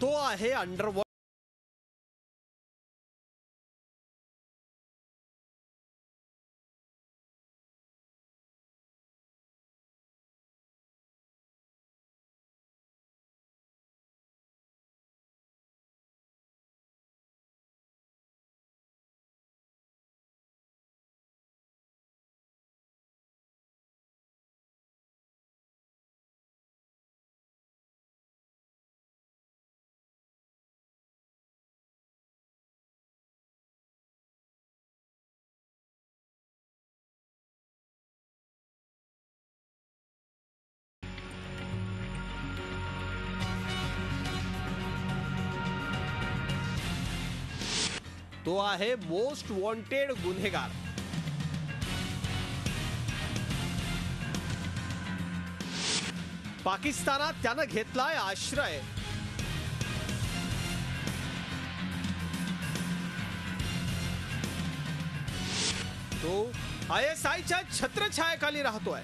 तो आहे अंडरवर्ल्ड. तो आहे मोस्ट वॉन्टेड गुन्हेगार. पाकिस्तानात त्यानं घेतलाय आश्रय. तो ISIच्या छत्रछायाखाली राहतोय.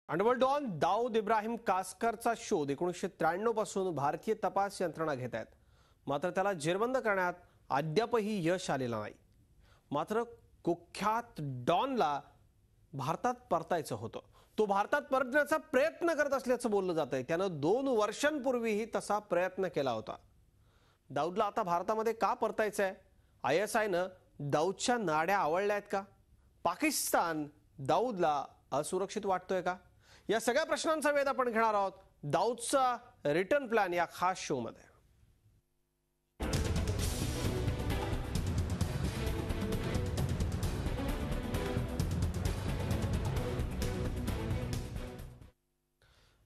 अंडरवर्ल्ड डॉन दाऊद इब्राहिम कासकरचा शोध 1993 पासून भारतीय तपास यंत्रणा घेत आहेत. मात्र त्याला जेरबंद करण्यात अद्यापही यश आलेलं नाही. मात्र कुख्यात डॉनला भारतात परतायचं होतं. तो भारतात परतण्याचा प्रयत्न करत असल्याचं बोललं जातंय. त्यानं 2 वर्षांपूर्वीही तसा प्रयत्न केला होता. दाऊदला आता भारतामध्ये का परतायचंय? ISIनं दाऊदच्या नाड्या आवळल्या आहेत का? पाकिस्तान दाऊदला असुरक्षित वाटतोय का? या सगळ्या प्रश्नांचा वेध आपण घेणार आहोत दाऊदचा रिटर्न प्लॅन या खास शो मध्ये.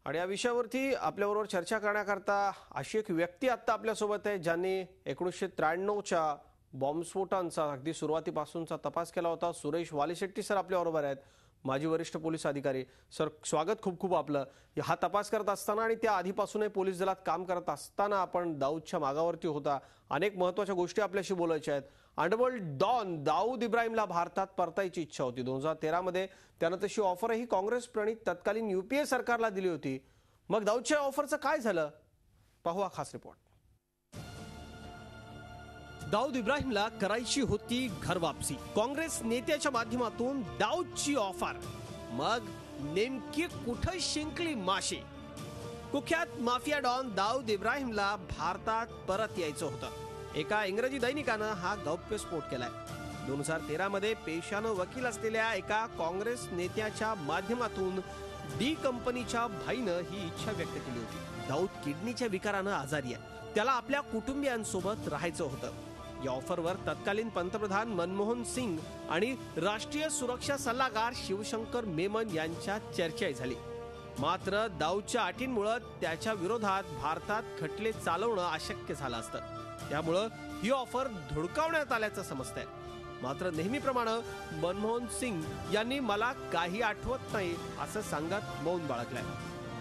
आणि या विषयावरती आपल्याबरोबर चर्चा करण्याकरता अशी एक व्यक्ती आता आपल्यासोबत आहे ज्यांनी 1993च्या बॉम्बस्फोटांचा अगदी सुरुवातीपासूनचा तपास केला होता. सुरेश वालीशेट्टी सर आपल्याबरोबर आहेत, माजी वरिष्ठ पोलीस अधिकारी. सर, स्वागत खूप खूप आपलं. हा तपास करत असताना आणि त्या आधीपासूनही पोलीस दलात काम करत असताना आपण दाऊदच्या मागावरती होता. अनेक महत्त्वाच्या गोष्टी आपल्याशी बोलायच्या आहेत. अंडरवर्ल्ड डॉन दाऊद इब्राहिमला भारतात परतायची इच्छा होती. 2013 मध्ये त्यानं तशी ऑफरही काँग्रेस प्रणित तत्कालीन UPA सरकारला दिली होती. मग दाऊदच्या ऑफरचं काय झालं? पाहू हा खास रिपोर्ट. दाऊद इब्राहिमला करायची होती घर वापसी. काँग्रेस नेत्याच्या माध्यमातून दाऊदची ऑफर. मग नेमकी कुठं शिंकली माशी? कुख्यात माफिया डॉन दाऊद इब्राहिमला भारतात परत यायचं होतं. एका इंग्रजी दैनिकानं हा गौप्यस्फोट केलाय. 2013 मध्ये पेशानं वकील असलेल्या एका काँग्रेस नेत्याच्या माध्यमातून डी कंपनीच्या भाईनं ही इच्छा व्यक्त केली होती. दाऊद किडनीच्या विकारानं आजारी आहे. त्याला आपल्या कुटुंबियांसोबत राहायचं होतं. या ऑफरवर तत्कालीन पंतप्रधान मनमोहन सिंग आणि राष्ट्रीय सुरक्षा सल्लागार शिवशंकर मेमन यांच्यात चर्चा झाली. मात्र दाऊदच्या अटींमुळे त्याच्या विरोधात भारतात खटले चालवणं अशक्य झालं असतं. त्यामुळं ही ऑफर धुडकावण्यात आल्याचं समजतंय. मात्र नेहमीप्रमाणे मनमोहन सिंग यांनी मला काही आठवत नाही असं सांगत मौन बाळगलंय.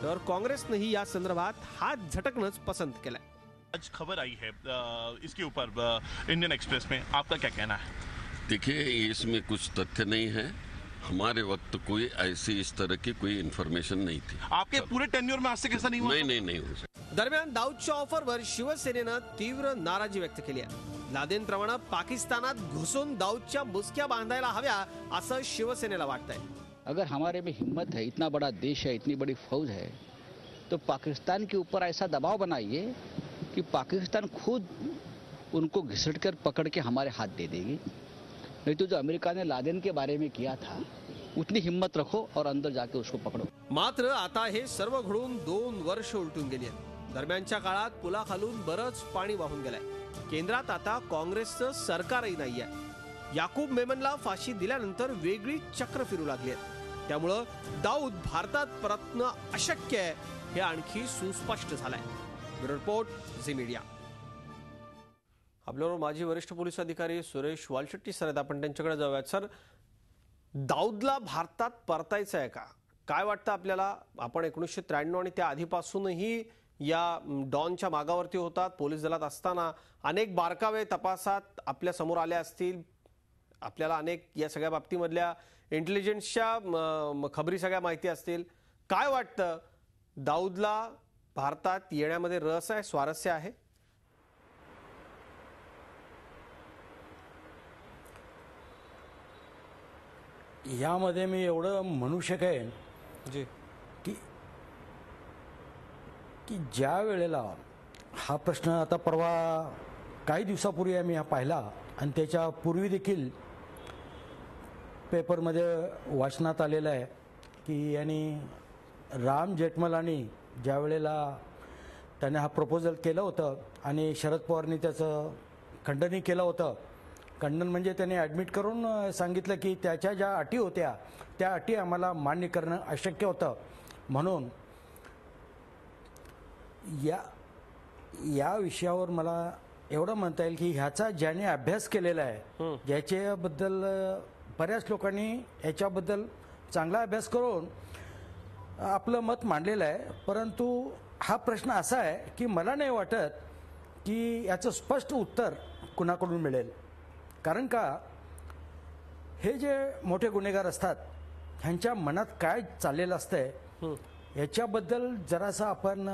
तर काँग्रेसनेही या संदर्भात हात झटकणंच पसंत केलंय. आज खबर आई है इसके ऊपर इंडियन एक्सप्रेस में, आपका क्या कहना है? देखिए, इसमें कुछ तथ्य नहीं है हमारे वक्त कोई ऐसी इस तरह की कोई इन्फॉर्मेशन नहीं थी। आपके पूरे टेन्योर में आज तक ऐसा नहीं हुआ? नहीं हो सकता। दरम्यान दाऊदच्या ऑफरवर शिवसेनेनं तीव्र नाराजी व्यक्त केली आहे। लादेनप्रमाणे पाकिस्तानात घुसून दाऊदच्या मुसक्या बांधायला हव्या असं शिवसेनेला वाटतंय। अगर हमारे में हिम्मत है, इतना बड़ा देश है, इतनी बड़ी फौज है, तो पाकिस्तान के ऊपर ऐसा दबाव बनाइए कि पाकिस्तान खुद उनको घिसट कर पकड़ के हमारे हाथ दे देगी। नहीं तो जो अमेरिका ने लादेन के बारे में किया था, उतनी हिम्मत रखो और अंदर जाके उसको पकड़ो। मात्र आता हे सर्व घडून 2 वर्ष उलटून गेली आहेत। दरम्यानच्या काळात पुलाखालून बरंच पाणी वाहून गेलंय। केंद्रात आता काँग्रेसचं सरकारही नाहीये। याकूब मेमनला फाशी दिल्यानंतर वेगळी चक्र फिरू लागली आहे। त्यामुळं दाऊद भारतात परतणं अशक्य आहे हे आणखी सुस्पष्ट झालंय। Bureau report Zee media. आपल्याबरोबर माजी वरिष्ठ पोलीस अधिकारी सुरेश वालशेट्टी सर आहेत, आपण त्यांच्याकडे जाऊयात। सर, दाऊदला भारतात परतायचं आहे का? काय वाटतं आपल्याला? आपण 1993 आणि त्या आधीपासूनही या डॉनच्या मागावरती होतात। पोलीस दलात असताना अनेक बारकावे तपासात आपल्या समोर आले असतील। आपल्याला अनेक या सगळ्या बाबतीमधल्या इंटेलिजन्सच्या खबरी सगळ्या माहिती असतील। काय वाटतं, दाऊदला भारतात येण्यामध्ये रस आहे, स्वारस्य आहे? यामध्ये मी एवढं म्हणू शकेन जी की की ज्या वेळेला हा प्रश्न आता परवा काही दिवसापूर्वी आम्ही हा पाहिला आणि त्याच्या पूर्वी देखील पेपरमध्ये वाचनात आलेलं आहे की यांनी राम जेठमलानी ज्या वेळेला त्याने हा प्रपोजल केलं होतं आणि शरद पवारनी त्याचं खंडनही केलं होतं। खंडन म्हणजे त्याने ॲडमिट करून सांगितलं की त्याच्या ज्या अटी होत्या त्या अटी आम्हाला मान्य करणं अशक्य होतं। म्हणून या विषयावर मला एवढं म्हणता येईल की ह्याचा ज्याने अभ्यास केलेला आहे, ज्याच्याबद्दल बऱ्याच लोकांनी याच्याबद्दल चांगला अभ्यास करून आपलं मत मांडलेलं आहे। परंतु हा प्रश्न असा आहे की मला नाही वाटत की याचं स्पष्ट उत्तर कुणाकडून मिळेल। कारण का, हे जे मोठे गुन्हेगार असतात ह्यांच्या मनात काय चाललेलं असतंय याच्याबद्दल जरासं आपण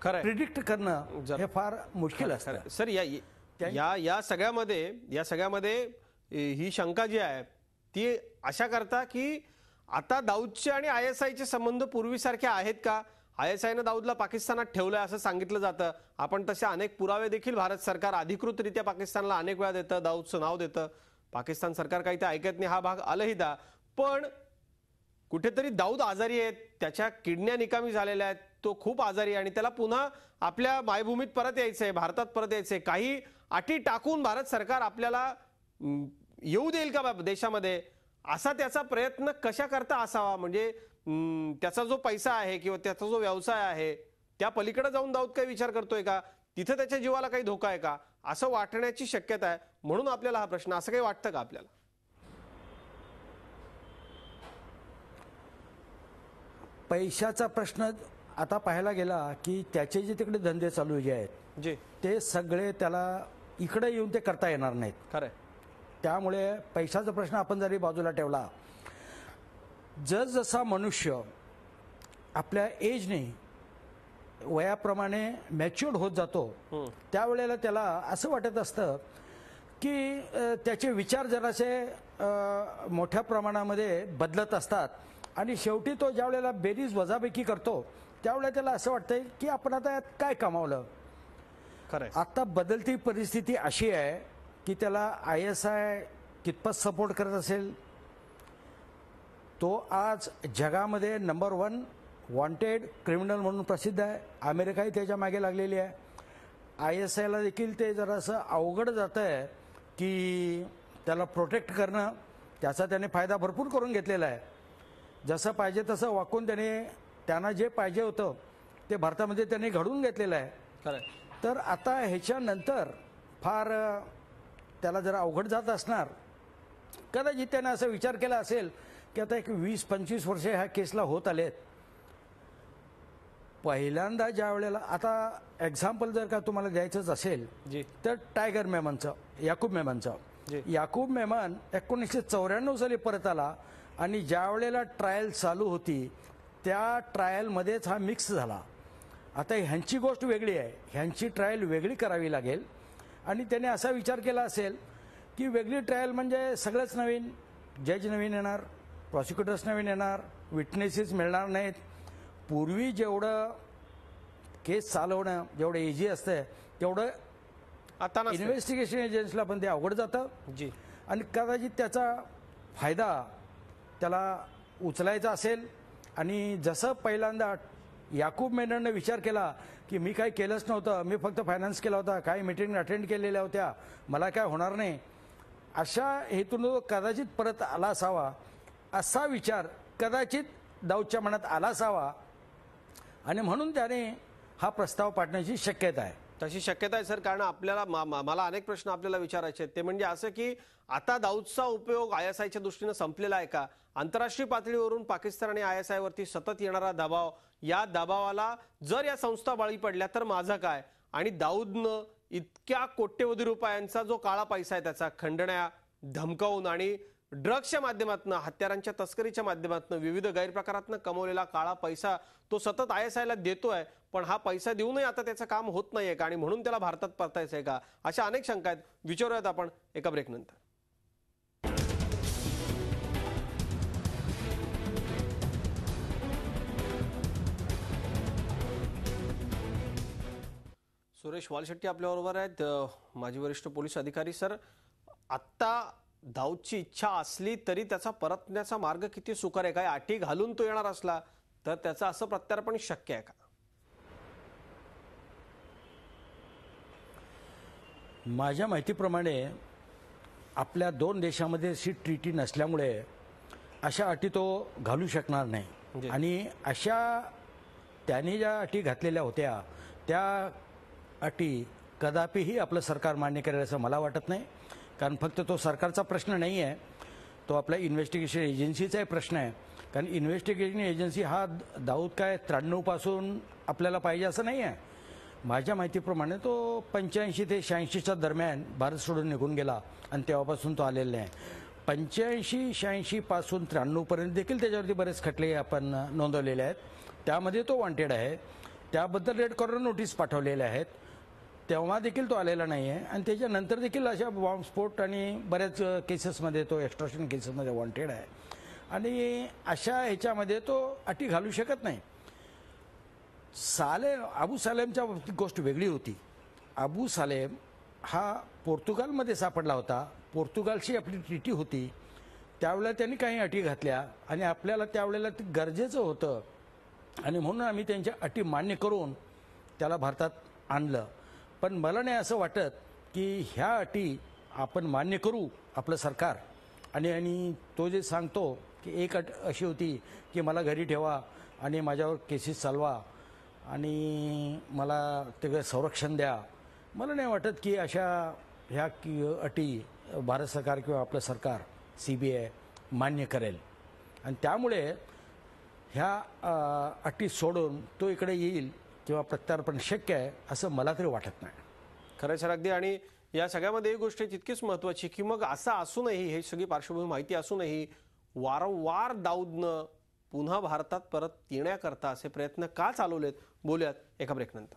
प्रिडिक्ट करणं हे फार मुश्किल असतं। सर, या सगळ्यामध्ये ही शंका जी आहे ती अशा करता की आता दाऊदचे आणि ISIचे संबंध पूर्वीसारखे आहेत का? ISIने दाऊदला पाकिस्तानात ठेवलंय असं सांगितलं जातं। आपण तसे अनेक पुरावे देखील भारत सरकार अधिकृतरित्या पाकिस्तानला अनेक वेळा देतं, दाऊदचं नाव देतं। पाकिस्तान सरकार काही ते ऐकत नाही, हा भाग अलहिदा। पण कुठेतरी दाऊद आजारी आहे, त्याच्या किडन्या निकामी झालेल्या आहेत, तो खूप आजारी आहे आणि त्याला पुन्हा आपल्या मायभूमीत परत यायचंय, भारतात परत यायचंय। काही अटी टाकून भारत सरकार आपल्याला येऊ देईल का देशामध्ये, असा त्याचा प्रयत्न कशा करता असावा? म्हणजे त्याचा जो पैसा आहे किंवा त्याचा जो व्यवसाय आहे त्या पलीकडे जाऊन दाऊद काही विचार करतोय का? तिथे त्याच्या जीवाला काही धोका आहे का? असं वाटण्याची शक्यता आहे। म्हणून आपल्याला हा प्रश्न, असं काही वाटतं का आपल्याला? पैशाचा प्रश्न आता पाहायला गेला की त्याचे जे तिकडे धंदे चालू जे आहेत जी ते सगळे त्याला इकडे येऊन ते करता येणार नाहीत। खरंय। त्यामुळे पैशाचा प्रश्न आपण जरी बाजूला ठेवला, जसा मनुष्य आपल्या एजने वयाप्रमाणे मॅच्युअर्ड होत जातो त्यावेळेला त्याला असं वाटत असतं की त्याचे विचार जरासे मोठ्या प्रमाणामध्ये बदलत असतात आणि शेवटी तो ज्या वेळेला बेरीज वजाबाकी करतो त्यावेळेला त्याला असं वाटतंय की आपण आता यात काय कमावलं। खरंय। आता बदलती परिस्थिती अशी आहे की त्याला ISI कितपत सपोर्ट करत असेल। तो आज जगामध्ये नंबर 1 वॉन्टेड क्रिमिनल म्हणून प्रसिद्ध आहे। अमेरिकाही त्याच्या मागे लागलेली आहे। ISIला देखील ते जरासं अवघड जातं आहे की त्याला प्रोटेक्ट करणं। त्याचा त्याने फायदा भरपूर करून घेतलेला आहे। जसं पाहिजे तसं वाकून त्यांना जे पाहिजे होतं ते भारतामध्ये त्यांनी घडवून घेतलेलं आहे। खरंय। तर आता ह्याच्यानंतर फार त्याला जरा अवघड जात असणार। कदाचित त्याने असा विचार केला असेल की आता एक 20-25 वर्षे ह्या केसला होत आलेत। पहिल्यांदा ज्या वेळेला, आता एक्झाम्पल जर का तुम्हाला द्यायचंच असेल तर टायगर मेमनचं, याकूब मेमनचं। याकूब मेमन 1994 साली परत आला आणि ज्या वेळेला ट्रायल चालू होती त्या ट्रायलमध्येच हा मिक्स झाला. आता ह्यांची गोष्ट वेगळी आहे, ह्यांची ट्रायल वेगळी करावी लागेल. आणि त्याने असा विचार केला असेल की वेगळी ट्रायल म्हणजे सगळंच नवीन, जज नवीन येणार, प्रॉसिक्युटर्स नवीन येणार, विटनेसेस मिळणार नाहीत. पूर्वी जेवढं केस चालवणं जेवढं इझी असतं तेवढं आता नसतं. इन्व्हेस्टिगेशन एजन्सीला पण ते अवघड जातं. जी. आणि कदाचित त्याचा फायदा त्याला उचलायचा असेल. आणि जसं पहिल्यांदा याकूब मेननने विचार केला की मी काही केलंच नव्हतं, मी फक्त फायनान्स केला होता, काही मीटिंग अटेंड केलेल्या होत्या, मला काय होणार नाही, अशा हेतून कदाचित परत आला असावा, असा विचार कदाचित दाऊदच्या मनात आला असावा. आणि म्हणून त्याने हा प्रस्ताव पाठवण्याची शक्यता आहे. तशी शक्यता आहे सर, कारण आपल्याला मला अनेक प्रश्न आपल्याला विचारायचे आहेत. ते म्हणजे असं की आता दाऊदचा उपयोग ISIच्या दृष्टीने संपलेला आहे का? आंतरराष्ट्रीय पातळीवरून पाकिस्तान आणि ISI वरती सतत येणारा दबाव, या दबावाला जर या संस्था बळी पडल्या तर माझं काय? आणि दाऊदनं इतक्या कोट्यवधी रुपयांचा जो काळा पैसा आहे त्याचा खंडण्या, धमकावून आणि ड्रग्सच्या माध्यमातून, हत्यारांच्या तस्करीच्या माध्यमातून, विविध गैरप्रकारातून कमवलेला काळा पैसा तो सतत ISIला देतोय. पण हा पैसा देऊनही आता त्याचं काम होत नाहीये का? आणि म्हणून त्याला भारतात परतायचंय का? अशा अनेक शंका आहेत. विचारूयात आपण एका ब्रेक नंतर. सुरेश वालशेट्टी आपल्याबरोबर आहेत, माजी वरिष्ठ पोलीस अधिकारी. सर, आत्ता दाऊदची इच्छा असली तरी त्याचा परतण्याचा मार्ग किती सुकर आहे? काय अटी घालून तो येणार असला तर त्याचं असं प्रत्यार्पण शक्य आहे का? माझ्या माहितीप्रमाणे आपल्या दोन देशामध्ये अशी ट्रीटी नसल्यामुळे अशा अटी तो घालू शकणार नाही. आणि अशा त्याने ज्या अटी घातलेल्या होत्या त्या अटी कदापिही आपलं सरकार मान्य करेल असं मला वाटत नाही. कारण फक्त तो सरकारचा प्रश्न नाही आहे, तो आपल्या इन्व्हेस्टिगेशन एजन्सीचाही प्रश्न आहे. कारण इन्व्हेस्टिगेशन एजन्सी हा दाऊद काय 93 पासून आपल्याला पाहिजे असं नाही आहे. माझ्या माहितीप्रमाणे तो 85 ते 86च्या दरम्यान भारत सोडून निघून गेला आणि तेव्हापासून तो आलेला नाही. 85-86 पासून 93 पर्यंत देखील त्याच्यावरती बरेच खटले आपण नोंदवलेले आहेत. त्यामध्ये तो वॉन्टेड आहे. त्याबद्दल रेड कॉर्नर नोटीस पाठवलेल्या आहेत. तेव्हा देखील तो आलेला नाही आहे. आणि त्याच्यानंतर देखील अशा बॉम्बस्फोट आणि बऱ्याच केसेसमध्ये तो एक्स्ट्रॉशन केसेसमध्ये वॉन्टेड आहे. आणि अशा ह्याच्यामध्ये तो अटी घालू शकत नाही. अबू सालेमच्या बाबतीत गोष्ट वेगळी होती. अबू सालेम हा पोर्तुगालमध्ये सापडला होता. पोर्तुगालशी आपली ट्रीटी होती. त्यावेळेला त्यांनी काही अटी घातल्या आणि आपल्याला त्यावेळेला ते गरजेचं होतं. आणि म्हणून आम्ही त्यांच्या अटी मान्य करून त्याला भारतात आणलं. पण मला नाही असं वाटत की ह्या अटी आपण मान्य करू आपलं सरकार. आणि तो जे सांगतो की एक अट अशी होती की मला घरी ठेवा आणि माझ्यावर केसेस चालवा आणि मला ते संरक्षण द्या. मला नाही वाटत की अशा ह्या अटी भारत सरकार किंवा आपलं सरकार CBI मान्य करेल. आणि त्यामुळे ह्या अटी सोडून तो इकडे येईल किंवा प्रत्यार्पण शक्य आहे असं मला तरी वाटत नाही. खरं सर, अगदी. आणि या सगळ्यामध्ये एक गोष्ट तितकीच महत्वाची की मग असं असूनही, हे सगळी पार्श्वभूमी माहिती असूनही वारंवार दाऊदनं पुन्हा भारतात परत येण्याकरता असे प्रयत्न का चालवलेत? बोलूयात एका ब्रेक नंतर.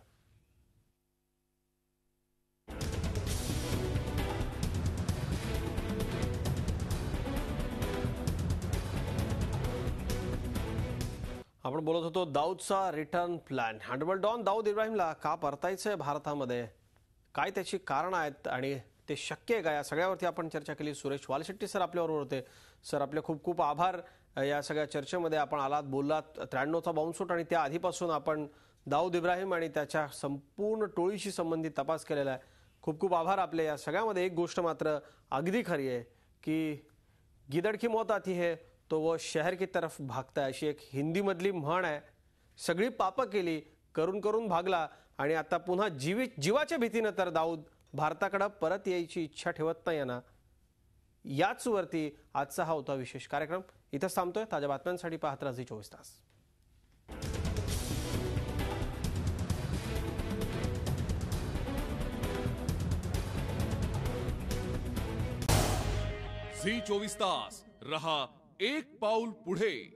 आपण बोलत होतो दाऊदचा रिटर्न प्लॅन. हँडबल डॉन दाऊद इब्राहिमला का परतायचंय भारतामध्ये, काय त्याची कारण आहेत आणि ते शक्य आहे का, या सगळ्यावरती आपण चर्चा केली. सुरेश वालशेट्टी सर आपल्याबरोबर होते. सर, आपले खूप खूप आभार. या सगळ्या चर्चेमध्ये आपण आलात, बोललात. 93चा बॉम्बस्फोट आणि त्या आधीपासून आपण दाऊद इब्राहिम आणि त्याच्या संपूर्ण टोळीशी संबंधित तपास केलेला आहे. खूप खूप आभार आपले. या सगळ्यामध्ये एक गोष्ट मात्र अगदी खरी आहे की गिदड़ की मौत आती है तो वो शहर की तरफ भागता है, अशी एक हिंदीमधली म्हण आहे. सगळी पापं केली, करून करून भागला आणि आता पुन्हा जीवाच्या भीतीनं तर दाऊद भारताकडे परत यायची इच्छा ठेवत नाही ना. याच वरती आजचा हा होता विशेष कार्यक्रम. इथंच थांबतोय. ताज्या बातम्यांसाठी पाहत राहा झी 24 तास. झी 24 तास रहा एक पाऊल पुढे